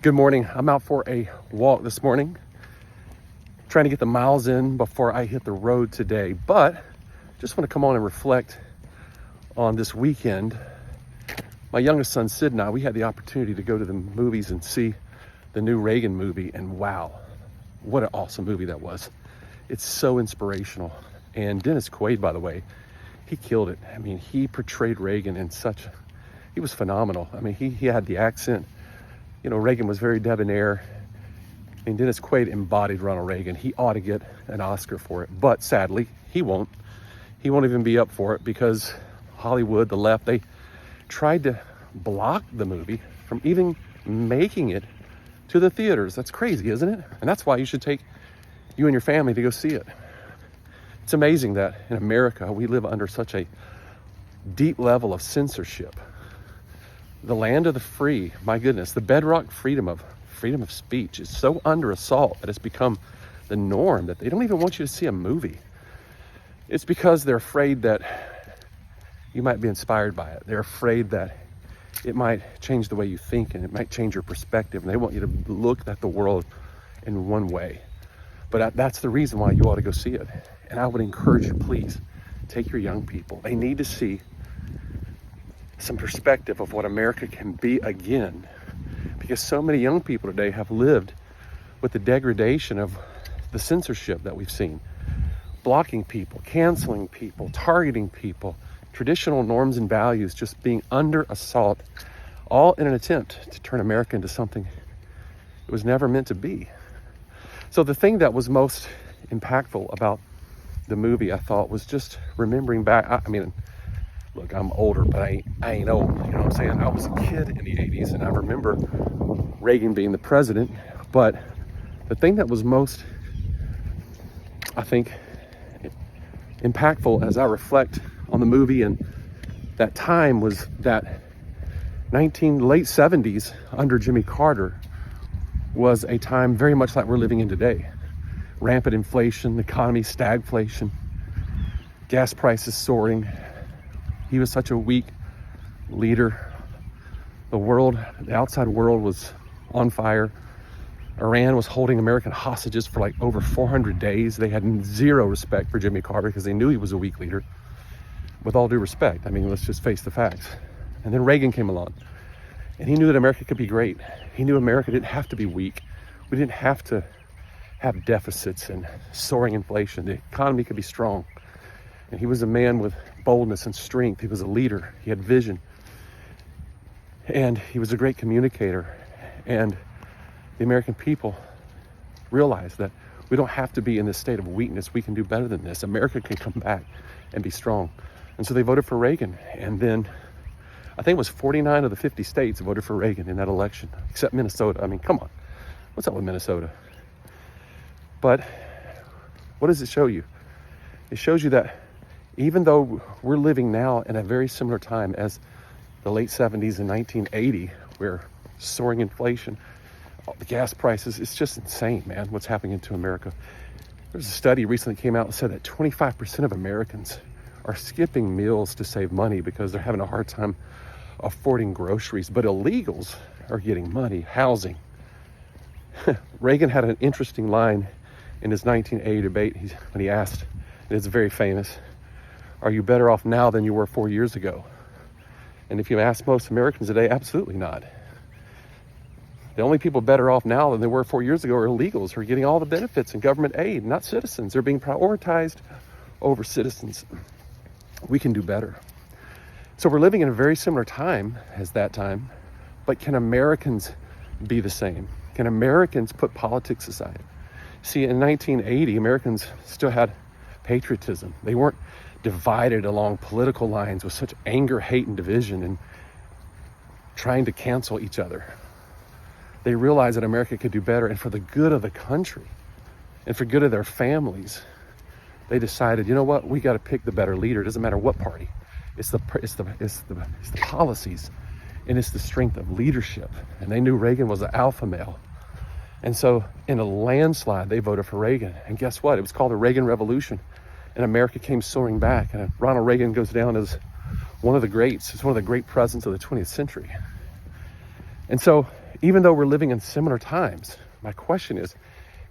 Good morning. I'm out for a walk this morning, trying to get the miles in before I hit the road today. But just want to come on and reflect on this weekend. My youngest son, Sid, and I, we had the opportunity to go to the movies and see the new Reagan movie. And wow, what an awesome movie that was. It's so inspirational. And Dennis Quaid, by the way, he killed it. I mean, he portrayed Reagan in he was phenomenal. I mean, he had the accent. You know, Reagan was very debonair, and Dennis Quaid embodied Ronald Reagan. He ought to get an Oscar for it, but sadly, he won't. He won't even be up for it because Hollywood, the left, they tried to block the movie from even making it to the theaters. That's crazy, isn't it? And that's why you should take you and your family to go see it. It's amazing that in America, we live under such a deep level of censorship. The land of the free, my goodness, the bedrock freedom of speech is so under assault that it's become the norm that they don't even want you to see a movie. It's because they're afraid that you might be inspired by it. They're afraid that it might change the way you think and it might change your perspective. And they want you to look at the world in one way. But that's the reason why you ought to go see it. And I would encourage you, please, take your young people. They need to see some perspective of what America can be again, because so many young people today have lived with the degradation of the censorship that we've seen, blocking people, canceling people, targeting people, traditional norms and values just being under assault, all in an attempt to turn America into something it was never meant to be. So the thing that was most impactful about the movie, I thought, was just remembering back. I mean, look, I'm older, but I ain't old, you know what I'm saying? I was a kid in the 80s, and I remember Reagan being the president. But the thing that was most, I think, impactful as I reflect on the movie and that time was that late 70s under Jimmy Carter was a time very much like we're living in today. Rampant inflation, economy stagflation, gas prices soaring. He was such a weak leader. The outside world was on fire. Iran was holding American hostages for like over 400 days. They had zero respect for Jimmy Carter because they knew he was a weak leader. With all due respect, I mean, let's just face the facts. And then Reagan came along, and he knew that America could be great. He knew America didn't have to be weak. We didn't have to have deficits and soaring inflation. The economy could be strong. And he was a man with boldness and strength. He was a leader. He had vision. And he was a great communicator. And the American people realized that we don't have to be in this state of weakness. We can do better than this. America can come back and be strong. And so they voted for Reagan. And then I think it was 49 of the 50 states voted for Reagan in that election, except Minnesota. I mean, come on. What's up with Minnesota? But what does it show you? It shows you that even though we're living now in a very similar time as the late 70s and 1980, where soaring inflation, the gas prices, it's just insane, man, what's happening to America. There's a study recently came out that said that 25% of Americans are skipping meals to save money because they're having a hard time affording groceries, but illegals are getting money, housing. Reagan had an interesting line in his 1980 debate when he asked, and it's very famous, are you better off now than you were 4 years ago? And if you ask most Americans today, absolutely not. The only people better off now than they were 4 years ago are illegals who are getting all the benefits and government aid, not citizens. They're being prioritized over citizens. We can do better. So we're living in a very similar time as that time, but can Americans be the same? Can Americans put politics aside? See, in 1980, Americans still had patriotism. They weren't divided along political lines with such anger, hate, and division and trying to cancel each other. They realized that America could do better, and for the good of the country and for good of their families, they decided, you know what, we got to pick the better leader. It doesn't matter what party. It's the policies, and it's the strength of leadership. And they knew Reagan was an alpha male. And so in a landslide, they voted for Reagan. And guess what? It was called the Reagan Revolution. And America came soaring back. And Ronald Reagan goes down as one of the greats. It's one of the great presidents of the 20th century. And so even though we're living in similar times, my question is,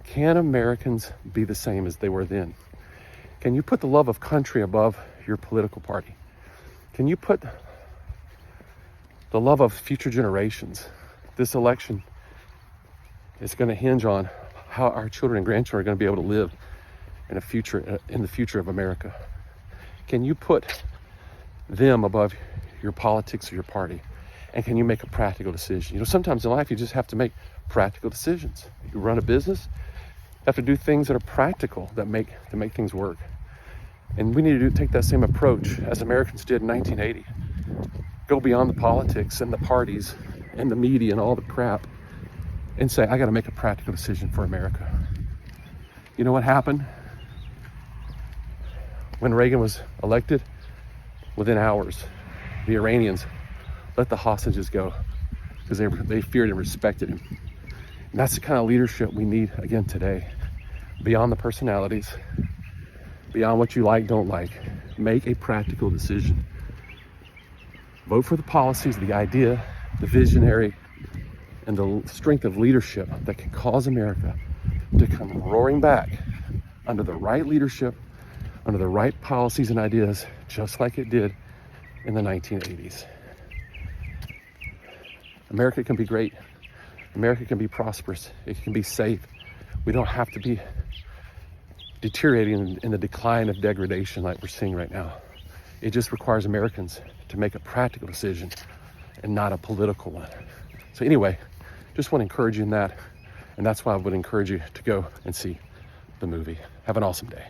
can Americans be the same as they were then? Can you put the love of country above your political party? Can you put the love of future generations? This election is going to hinge on how our children and grandchildren are going to be able to live in the future of America. Can you put them above your politics or your party? And can you make a practical decision? Sometimes in life you just have to make practical decisions. You run a business, you have to do things that are practical, that make things work. And we need to take that same approach as Americans did in 1980. Go beyond the politics and the parties and the media and all the crap and say, I got to make a practical decision for America. You know what happened when Reagan was elected? Within hours, the Iranians let the hostages go because they feared and respected him. And that's the kind of leadership we need again today. Beyond the personalities, beyond what you like, don't like. Make a practical decision. Vote for the policies, the idea, the visionary, and the strength of leadership that can cause America to come roaring back under the right leadership, under the right policies and ideas, just like it did in the 1980s. America can be great. America can be prosperous. It can be safe. We don't have to be deteriorating in the decline of degradation like we're seeing right now. It just requires Americans to make a practical decision and not a political one. So anyway, just want to encourage you in that. And that's why I would encourage you to go and see the movie. Have an awesome day.